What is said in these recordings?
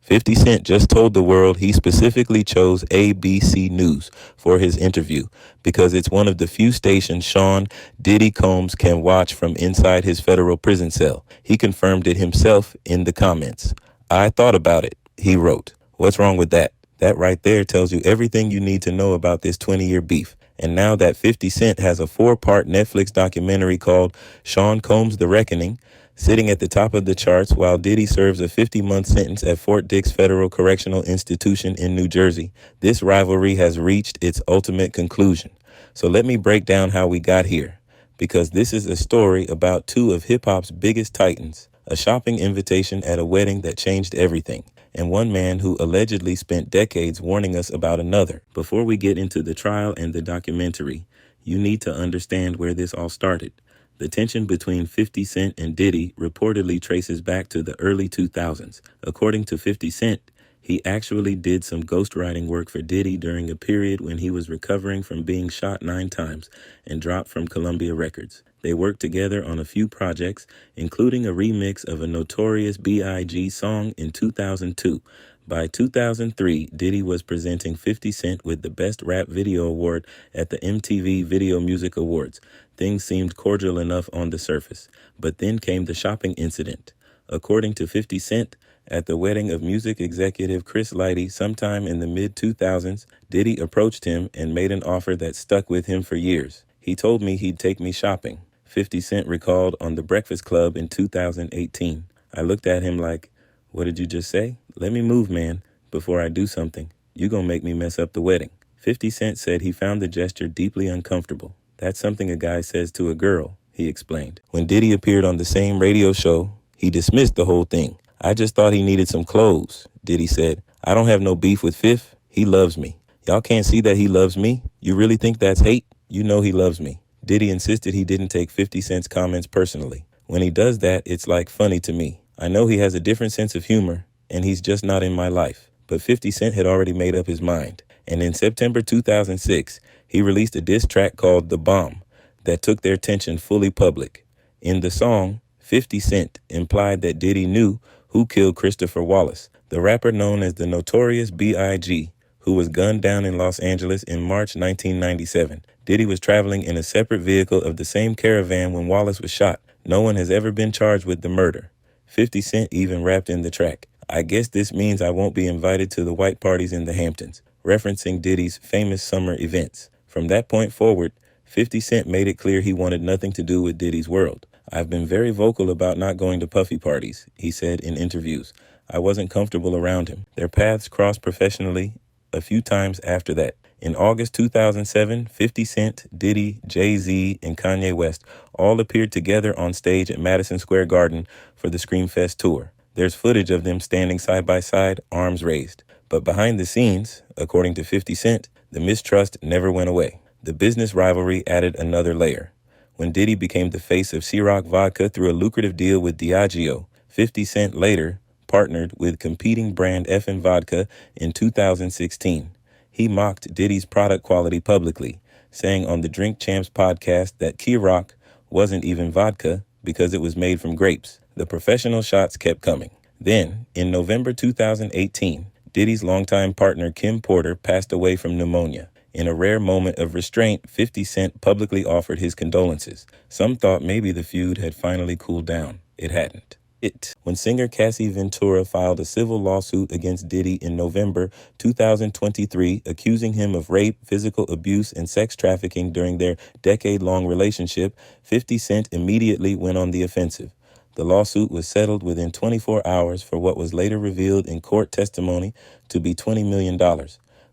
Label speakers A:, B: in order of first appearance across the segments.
A: 50 Cent just told the world he specifically chose ABC News for his interview because it's one of the few stations Sean Diddy Combs can watch from inside his federal prison cell. He confirmed it himself in the comments. "I thought about it," he wrote. What's wrong with that? That right there tells you everything you need to know about this 20-year beef. And now that 50 Cent has a 4-part Netflix documentary called Sean Combs The Reckoning, sitting at the top of the charts while Diddy serves a 50-month sentence at Fort Dix Federal Correctional Institution in New Jersey, this rivalry has reached its ultimate conclusion. So let me break down how we got here, because this is a story about two of hip-hop's biggest titans, a shopping invitation at a wedding that changed everything, and one man who allegedly spent decades warning us about another. Before we get into the trial and the documentary, you need to understand where this all started. The tension between 50 Cent and Diddy reportedly traces back to the early 2000s. According to 50 Cent, he actually did some ghostwriting work for Diddy during a period when he was recovering from being shot 9 times and dropped from Columbia Records. They worked together on a few projects, including a remix of a Notorious B.I.G. song in 2002. By 2003, Diddy was presenting 50 Cent with the Best Rap Video Award at the MTV Video Music Awards. Things seemed cordial enough on the surface, but then came the shopping incident. According to 50 Cent, at the wedding of music executive Chris Lighty sometime in the mid-2000s, Diddy approached him and made an offer that stuck with him for years. "He told me he'd take me shopping," 50 Cent recalled on The Breakfast Club in 2018. "I looked at him like, 'What did you just say? Let me move, man, before I do something. You gonna make me mess up the wedding.'" 50 Cent said he found the gesture deeply uncomfortable. "That's something a guy says to a girl," he explained. When Diddy appeared on the same radio show, he dismissed the whole thing. "I just thought he needed some clothes," Diddy said. "I don't have no beef with Fifth. He loves me. Y'all can't see that he loves me? You really think that's hate? You know he loves me." Diddy insisted he didn't take 50 Cent's comments personally. "When he does that, it's like funny to me. I know he has a different sense of humor, and he's just not in my life." But 50 Cent had already made up his mind. And in September 2006, he released a diss track called The Bomb that took their tension fully public. In the song, 50 Cent implied that Diddy knew who killed Christopher Wallace, the rapper known as the Notorious B.I.G., who was gunned down in Los Angeles in March 1997. Diddy was traveling in a separate vehicle of the same caravan when Wallace was shot. No one has ever been charged with the murder. 50 Cent even rapped in the track, "I guess this means I won't be invited to the white parties in the Hamptons," referencing Diddy's famous summer events. From that point forward, 50 Cent made it clear he wanted nothing to do with Diddy's world. "I've been very vocal about not going to puffy parties," he said in interviews. "I wasn't comfortable around him." Their paths crossed professionally a few times after that. In August 2007, 50 Cent, Diddy, Jay-Z, and Kanye West all appeared together on stage at Madison Square Garden for the Screamfest tour. There's footage of them standing side by side, arms raised. But behind the scenes, according to 50 Cent, the mistrust never went away. The business rivalry added another layer. When Diddy became the face of Ciroc Vodka through a lucrative deal with Diageo, 50 Cent later partnered with competing brand Effin' Vodka in 2016. He mocked Diddy's product quality publicly, saying on the Drink Champs podcast that Ciroc wasn't even vodka because it was made from grapes. The professional shots kept coming. Then, in November 2018, Diddy's longtime partner Kim Porter passed away from pneumonia. In a rare moment of restraint, 50 Cent publicly offered his condolences. Some thought maybe the feud had finally cooled down. It hadn't. When singer Cassie Ventura filed a civil lawsuit against Diddy in November 2023, accusing him of rape, physical abuse, and sex trafficking during their decade-long relationship, 50 Cent immediately went on the offensive. The lawsuit was settled within 24 hours for what was later revealed in court testimony to be $20 million.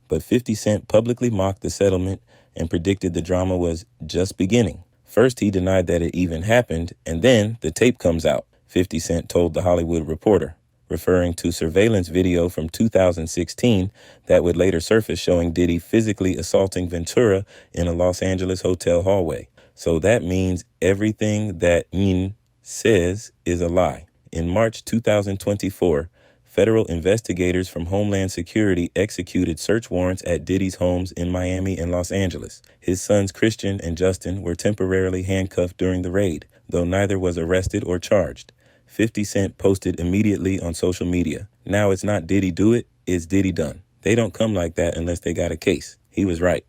A: But 50 Cent publicly mocked the settlement and predicted the drama was just beginning. First, he denied that it even happened, and then the tape comes out, 50 Cent told The Hollywood Reporter, referring to surveillance video from 2016 that would later surface showing Diddy physically assaulting Ventura in a Los Angeles hotel hallway. So that means everything that N says is a lie. In March 2024, federal investigators from Homeland Security executed search warrants at Diddy's homes in Miami and Los Angeles. His sons Christian and Justin were temporarily handcuffed during the raid, though neither was arrested or charged. 50 Cent posted immediately on social media, Now it's not Diddy do it, it's Diddy done. They don't come like that unless they got a case. He was right.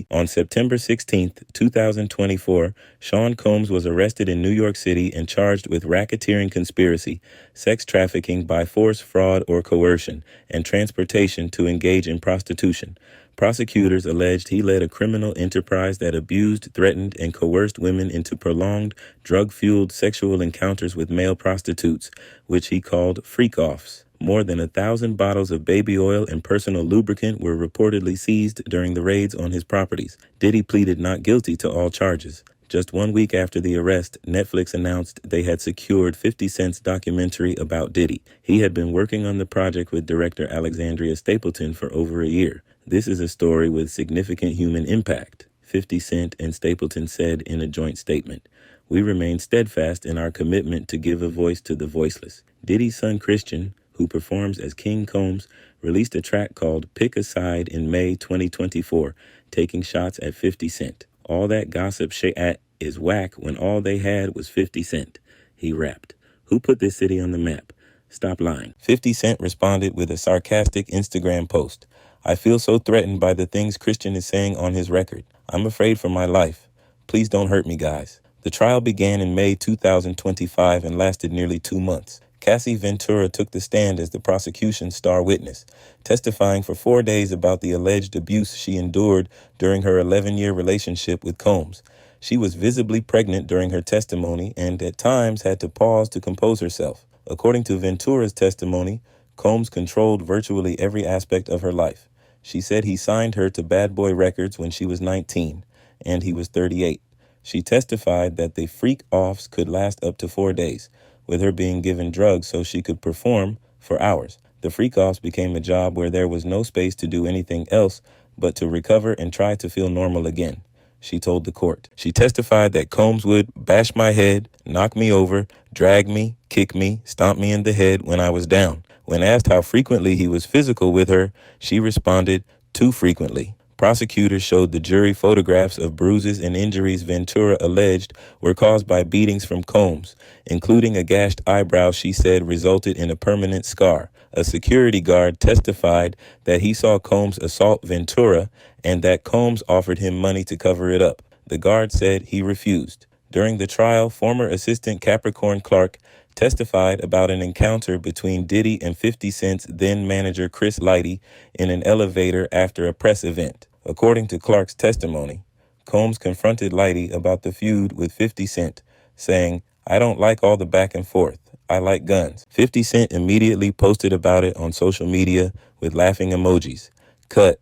A: On September 16th, 2024, Sean Combs was arrested in New York City and charged with racketeering conspiracy, sex trafficking by force, fraud, or coercion, and transportation to engage in prostitution. Prosecutors alleged he led a criminal enterprise that abused, threatened, and coerced women into prolonged, drug-fueled sexual encounters with male prostitutes, which he called freak-offs. More than 1,000 bottles of baby oil and personal lubricant were reportedly seized during the raids on his properties. Diddy pleaded not guilty to all charges. Just 1 week after the arrest, Netflix announced they had secured 50 Cent's documentary about Diddy. He had been working on the project with director Alexandria Stapleton for over a year. This is a story with significant human impact, 50 Cent and Stapleton said in a joint statement. We remain steadfast in our commitment to give a voice to the voiceless. Diddy's son Christian, who performs as King Combs, released a track called Pick a Side in May 2024, taking shots at 50 Cent. All that gossip at is whack when all they had was 50 Cent. He rapped. Who put this city on the map? Stop lying. 50 Cent responded with a sarcastic Instagram post. I feel so threatened by the things Christian is saying on his record. I'm afraid for my life. Please don't hurt me, guys. The trial began in May 2025 and lasted nearly 2 months. Cassie Ventura took the stand as the prosecution's star witness, testifying for 4 days about the alleged abuse she endured during her 11-year relationship with Combs. She was visibly pregnant during her testimony and at times had to pause to compose herself. According to Ventura's testimony, Combs controlled virtually every aspect of her life. She said he signed her to Bad Boy Records when she was 19, and he was 38. She testified that the freak-offs could last up to 4 days, with her being given drugs so she could perform for hours. The freak-offs became a job where there was no space to do anything else but to recover and try to feel normal again, she told the court. She testified that Combs would bash my head, knock me over, drag me, kick me, stomp me in the head when I was down. When asked how frequently he was physical with her, she responded, too frequently. Prosecutors showed the jury photographs of bruises and injuries Ventura alleged were caused by beatings from Combs, including a gashed eyebrow she said resulted in a permanent scar. A security guard testified that he saw Combs assault Ventura and that Combs offered him money to cover it up. The guard said he refused. During the trial, former assistant Capricorn Clark testified about an encounter between Diddy and 50 Cent's then-manager Chris Lighty in an elevator after a press event. According to Clark's testimony, Combs confronted Lighty about the feud with 50 Cent, saying, I don't like all the back and forth. I like guns. 50 Cent immediately posted about it on social media with laughing emojis. Cut.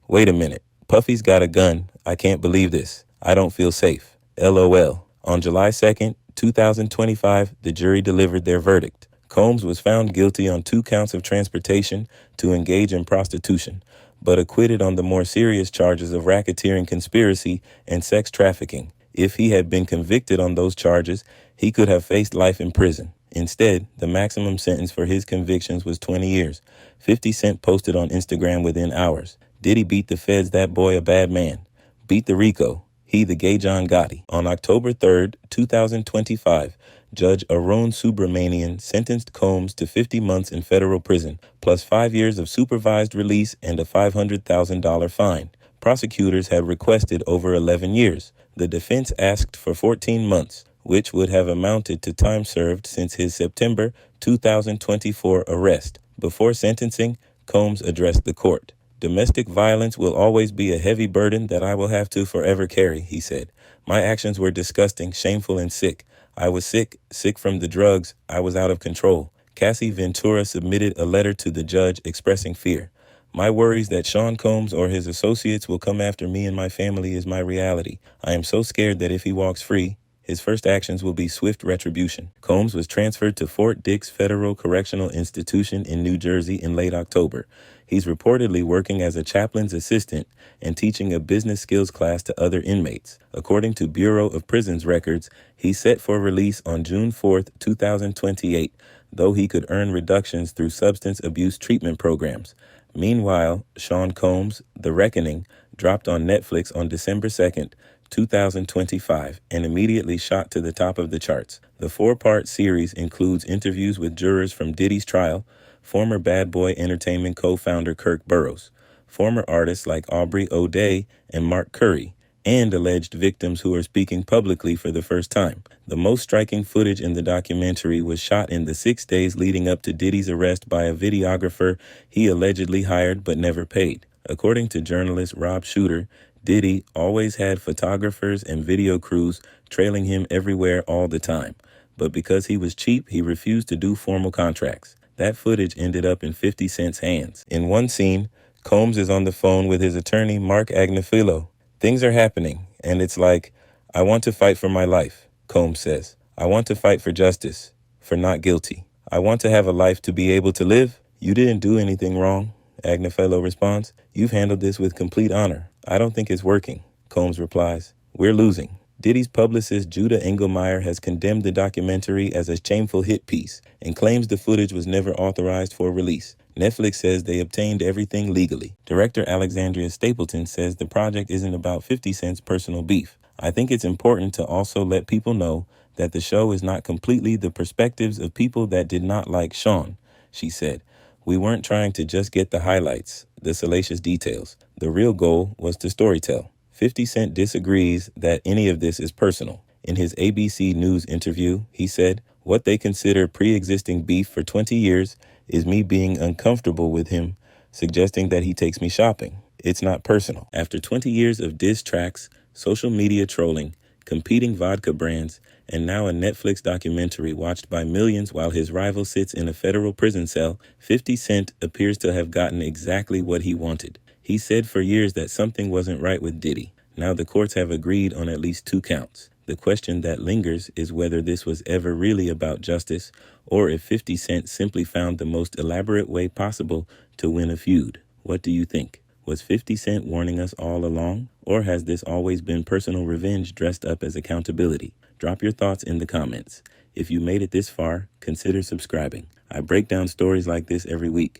A: Wait a minute. Puffy's got a gun. I can't believe this. I don't feel safe. LOL. On July 2nd, 2025, the jury delivered their verdict. Combs was found guilty on 2 counts of transportation to engage in prostitution, but acquitted on the more serious charges of racketeering conspiracy and sex trafficking. If he had been convicted on those charges, he could have faced life in prison. Instead, the maximum sentence for his convictions was 20 years. 50 Cent posted on Instagram within hours. Diddy beat the feds, that boy a bad man. Beat the Rico. He the gay John Gotti. On October 3rd, 2025, Judge Arun Subramanian sentenced Combs to 50 months in federal prison, plus 5 years of supervised release and a $500,000 fine. Prosecutors had requested over 11 years. The defense asked for 14 months, which would have amounted to time served since his September 2024 arrest. Before sentencing, Combs addressed the court. Domestic violence will always be a heavy burden that I will have to forever carry, he said. My actions were disgusting, shameful, and sick. I was sick from the drugs. I was out of control. Cassie Ventura submitted a letter to the judge expressing fear. My worries that Sean Combs or his associates will come after me and my family is my reality. I am so scared that if he walks free, his first actions will be swift retribution. Combs was transferred to Fort Dix Federal Correctional Institution in New Jersey in late October. He's reportedly working as a chaplain's assistant and teaching a business skills class to other inmates. According to Bureau of Prisons records, he's set for release on June 4th, 2028, though he could earn reductions through substance abuse treatment programs. Meanwhile, Sean Combs' The Reckoning dropped on Netflix on December 2nd, 2025, and immediately shot to the top of the charts. The 4-part series includes interviews with jurors from Diddy's trial, former Bad Boy Entertainment co-founder Kirk Burrows, former artists like Aubrey O'Day and Mark Curry, and alleged victims who are speaking publicly for the first time. The most striking footage in the documentary was shot in the 6 days leading up to Diddy's arrest by a videographer he allegedly hired but never paid. According to journalist Rob Shooter, Diddy always had photographers and video crews trailing him everywhere all the time. But because he was cheap, he refused to do formal contracts. That footage ended up in 50 Cent's hands. In one scene, Combs is on the phone with his attorney, Mark Agnifilo. Things are happening, and it's like, I want to fight for my life, Combs says. I want to fight for justice, for not guilty. I want to have a life to be able to live. You didn't do anything wrong, Agnifilo responds. You've handled this with complete honor. I don't think it's working, Combs replies. We're losing. Diddy's publicist Judah Engelmeyer has condemned the documentary as a shameful hit piece and claims the footage was never authorized for release. Netflix says they obtained everything legally. Director Alexandria Stapleton says the project isn't about 50 Cent's personal beef. I think it's important to also let people know that the show is not completely the perspectives of people that did not like Sean, she said. We weren't trying to just get the highlights, the salacious details. The real goal was to storytell. 50 Cent disagrees that any of this is personal. In his ABC News interview, he said, what they consider pre-existing beef for 20 years is me being uncomfortable with him, suggesting that he takes me shopping. It's not personal. After 20 years of diss tracks, social media trolling, competing vodka brands, and now a Netflix documentary watched by millions while his rival sits in a federal prison cell, 50 Cent appears to have gotten exactly what he wanted. He said for years that something wasn't right with Diddy. Now the courts have agreed on at least 2 counts. The question that lingers is whether this was ever really about justice or if 50 Cent simply found the most elaborate way possible to win a feud. What do you think? Was 50 Cent warning us all along? Or has this always been personal revenge dressed up as accountability? Drop your thoughts in the comments. If you made it this far, consider subscribing. I break down stories like this every week.